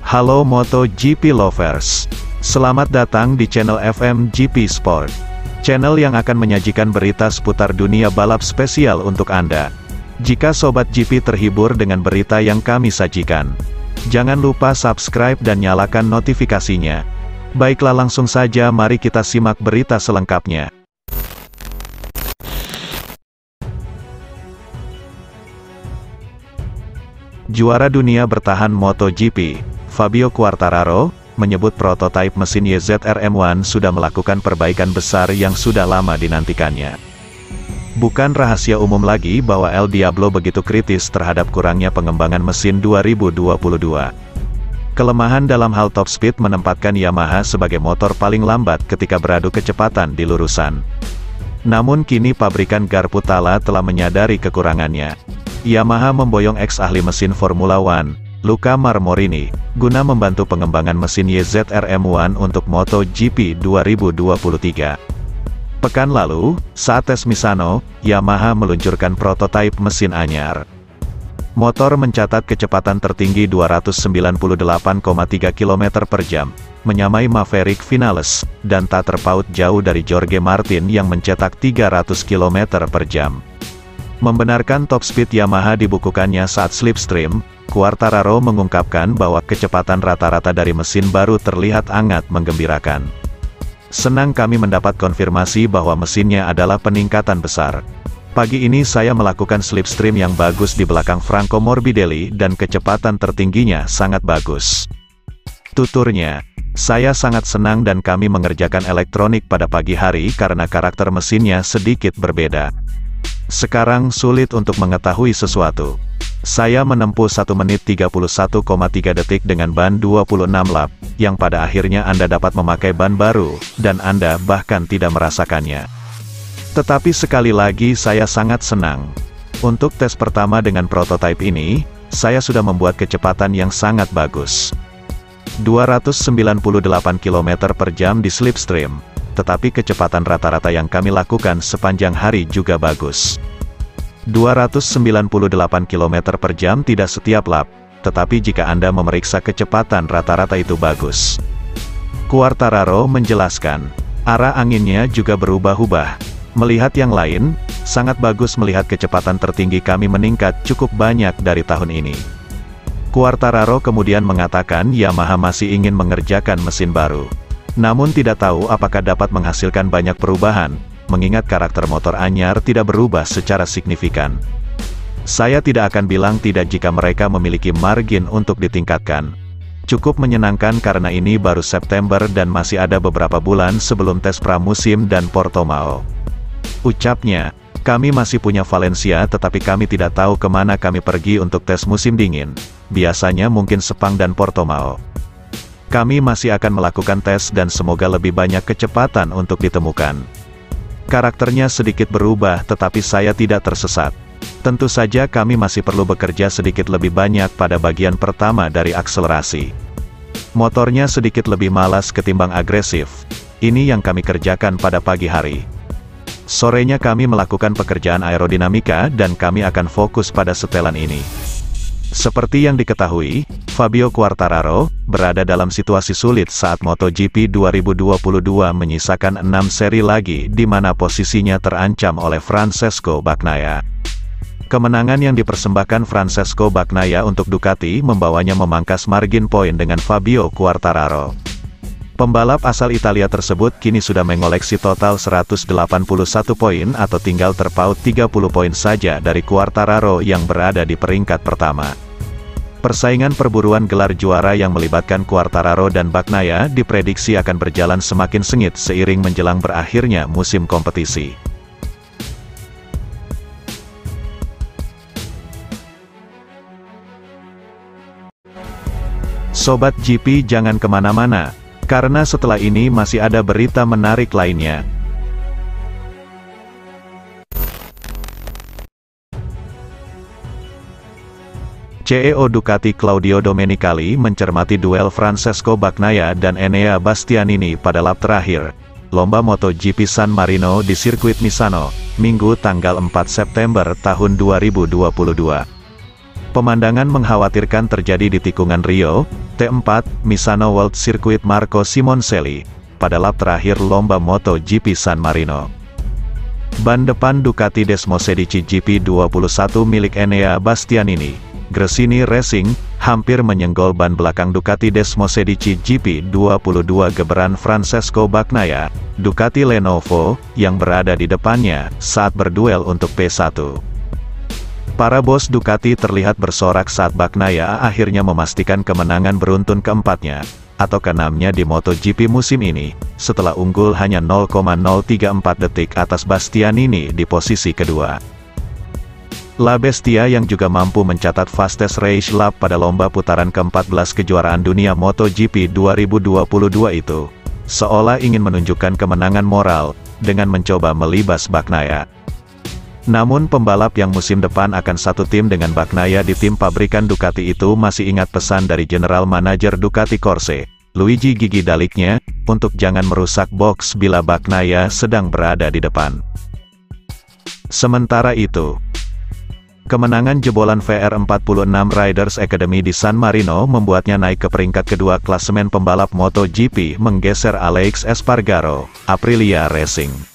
Halo MotoGP lovers, selamat datang di channel FMGP Sport, channel yang akan menyajikan berita seputar dunia balap spesial untuk Anda. Jika Sobat GP terhibur dengan berita yang kami sajikan, jangan lupa subscribe dan nyalakan notifikasinya. Baiklah, langsung saja mari kita simak berita selengkapnya. Juara dunia bertahan MotoGP, Fabio Quartararo, menyebut prototipe mesin YZR-M1 sudah melakukan perbaikan besar yang sudah lama dinantikannya. Bukan rahasia umum lagi bahwa El Diablo begitu kritis terhadap kurangnya pengembangan mesin 2022. Kelemahan dalam hal top speed menempatkan Yamaha sebagai motor paling lambat ketika beradu kecepatan di lurusan. Namun kini pabrikan Garputala telah menyadari kekurangannya. Yamaha memboyong ex-ahli mesin Formula One, Luca Marmorini, guna membantu pengembangan mesin YZR-M1 untuk MotoGP 2023. Pekan lalu, saat tes Misano, Yamaha meluncurkan prototipe mesin anyar. Motor mencatat kecepatan tertinggi 298,3 km per jam, menyamai Maverick Vinales, dan tak terpaut jauh dari Jorge Martin yang mencetak 300 km per jam. Membenarkan top speed Yamaha dibukukannya saat slipstream, Quartararo mengungkapkan bahwa kecepatan rata-rata dari mesin baru terlihat sangat menggembirakan. Senang kami mendapat konfirmasi bahwa mesinnya adalah peningkatan besar. Pagi ini saya melakukan slipstream yang bagus di belakang Franco Morbidelli dan kecepatan tertingginya sangat bagus. Tuturnya, saya sangat senang dan kami mengerjakan elektronik pada pagi hari karena karakter mesinnya sedikit berbeda. Sekarang sulit untuk mengetahui sesuatu. Saya menempuh 1 menit 31,3 detik dengan ban 26 lap, yang pada akhirnya Anda dapat memakai ban baru, dan Anda bahkan tidak merasakannya. Tetapi sekali lagi saya sangat senang. Untuk tes pertama dengan prototipe ini, saya sudah membuat kecepatan yang sangat bagus. 298 km per jam di slipstream, tetapi kecepatan rata-rata yang kami lakukan sepanjang hari juga bagus. 298 km per jam tidak setiap lap, tetapi jika Anda memeriksa kecepatan rata-rata itu bagus. Quartararo menjelaskan, arah anginnya juga berubah-ubah. Melihat yang lain, sangat bagus melihat kecepatan tertinggi kami meningkat cukup banyak dari tahun ini. Quartararo kemudian mengatakan Yamaha masih ingin mengerjakan mesin baru. Namun tidak tahu apakah dapat menghasilkan banyak perubahan, mengingat karakter motor anyar tidak berubah secara signifikan. Saya tidak akan bilang tidak jika mereka memiliki margin untuk ditingkatkan. Cukup menyenangkan karena ini baru September dan masih ada beberapa bulan sebelum tes pramusim dan Portimao. Ucapnya, kami masih punya Valencia tetapi kami tidak tahu kemana kami pergi untuk tes musim dingin. Biasanya mungkin Sepang dan Portimao. Kami masih akan melakukan tes dan semoga lebih banyak kecepatan untuk ditemukan. Karakternya sedikit berubah tetapi saya tidak tersesat. Tentu saja kami masih perlu bekerja sedikit lebih banyak pada bagian pertama dari akselerasi. Motornya sedikit lebih malas ketimbang agresif. Ini yang kami kerjakan pada pagi hari. Sorenya kami melakukan pekerjaan aerodinamika dan kami akan fokus pada setelan ini. Seperti yang diketahui, Fabio Quartararo berada dalam situasi sulit saat MotoGP 2022 menyisakan 6 seri lagi di mana posisinya terancam oleh Francesco Bagnaia. Kemenangan yang dipersembahkan Francesco Bagnaia untuk Ducati membawanya memangkas margin poin dengan Fabio Quartararo. Pembalap asal Italia tersebut kini sudah mengoleksi total 181 poin atau tinggal terpaut 30 poin saja dari Quartararo yang berada di peringkat pertama. Persaingan perburuan gelar juara yang melibatkan Quartararo dan Bagnaia diprediksi akan berjalan semakin sengit seiring menjelang berakhirnya musim kompetisi. Sobat GP jangan kemana-mana, karena setelah ini masih ada berita menarik lainnya. CEO Ducati Claudio Domenicali mencermati duel Francesco Bagnaia dan Enea Bastianini pada lap terakhir, lomba MotoGP San Marino di sirkuit Misano, Minggu tanggal 4 September tahun 2022. Pemandangan mengkhawatirkan terjadi di tikungan Rio, T4, Misano World Circuit Marco Simoncelli, pada lap terakhir lomba MotoGP San Marino. Ban depan Ducati Desmosedici GP21 milik Enea Bastianini, Gresini Racing, hampir menyenggol ban belakang Ducati Desmosedici GP22 Geberan Francesco Bagnaia, Ducati Lenovo, yang berada di depannya, saat berduel untuk P1. Para bos Ducati terlihat bersorak saat Bagnaia akhirnya memastikan kemenangan beruntun keempatnya, atau keenamnya di MotoGP musim ini, setelah unggul hanya 0,034 detik atas Bastianini di posisi kedua. La Bestia yang juga mampu mencatat fastest race lap pada lomba putaran ke-14 kejuaraan dunia MotoGP 2022 itu, seolah ingin menunjukkan kemenangan moral, dengan mencoba melibas Bagnaia. Namun pembalap yang musim depan akan satu tim dengan Bagnaia di tim pabrikan Ducati itu masih ingat pesan dari General Manager Ducati Corse, Luigi Gigi Dalicnya, untuk jangan merusak box bila Bagnaia sedang berada di depan. Sementara itu, kemenangan jebolan VR46 Riders Academy di San Marino membuatnya naik ke peringkat kedua klasemen pembalap MotoGP menggeser Alex Espargaro, Aprilia Racing.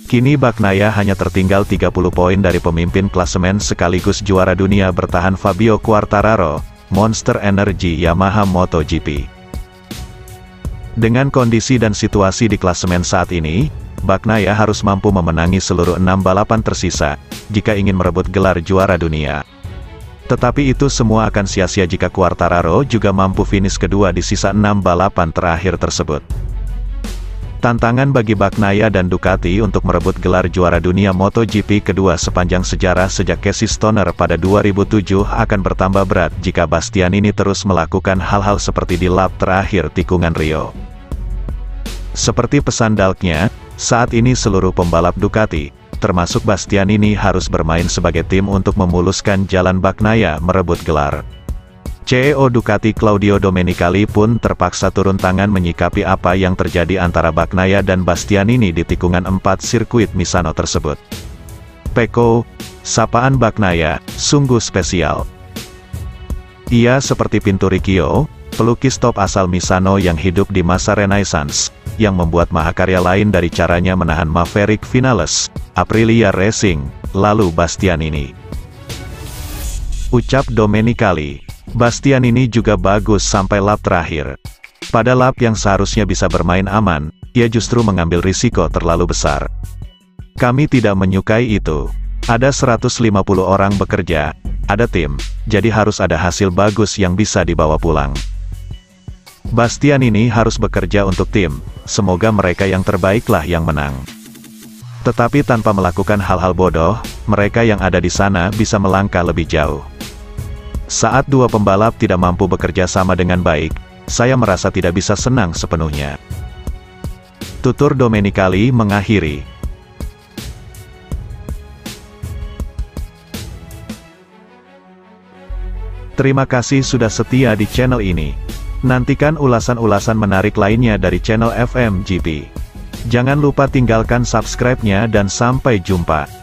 Kini Bagnaia hanya tertinggal 30 poin dari pemimpin klasemen sekaligus juara dunia bertahan Fabio Quartararo, Monster Energy Yamaha MotoGP. Dengan kondisi dan situasi di klasemen saat ini, Bagnaia harus mampu memenangi seluruh 6 balapan tersisa, jika ingin merebut gelar juara dunia. Tetapi itu semua akan sia-sia jika Quartararo juga mampu finish kedua di sisa 6 balapan terakhir tersebut. Tantangan bagi Bagnaia dan Ducati untuk merebut gelar juara dunia MotoGP kedua sepanjang sejarah sejak Casey Stoner pada 2007 akan bertambah berat jika Bastianini terus melakukan hal-hal seperti di lap terakhir tikungan Rio. Seperti pesan Dalicnya, saat ini seluruh pembalap Ducati, termasuk Bastianini harus bermain sebagai tim untuk memuluskan jalan Bagnaia merebut gelar. CEO Ducati Claudio Domenicali pun terpaksa turun tangan menyikapi apa yang terjadi antara Bagnaia dan Bastianini di tikungan 4 sirkuit Misano tersebut. Pecco, sapaan Bagnaia, sungguh spesial. Ia seperti Pinturicchio, pelukis top asal Misano yang hidup di masa Renaissance, yang membuat mahakarya lain dari caranya menahan Maverick Vinales, Aprilia Racing, lalu Bastianini. Ucap Domenicali. Bastianini juga bagus sampai lap terakhir. Pada lap yang seharusnya bisa bermain aman, ia justru mengambil risiko terlalu besar. Kami tidak menyukai itu. Ada 150 orang bekerja, ada tim, jadi harus ada hasil bagus yang bisa dibawa pulang. Bastianini harus bekerja untuk tim, semoga mereka yang terbaiklah yang menang. Tetapi tanpa melakukan hal-hal bodoh, mereka yang ada di sana bisa melangkah lebih jauh. Saat dua pembalap tidak mampu bekerja sama dengan baik, saya merasa tidak bisa senang sepenuhnya. Tutur Domenicali mengakhiri. Terima kasih sudah setia di channel ini. Nantikan ulasan-ulasan menarik lainnya dari channel FMGP. Jangan lupa tinggalkan subscribe-nya dan sampai jumpa.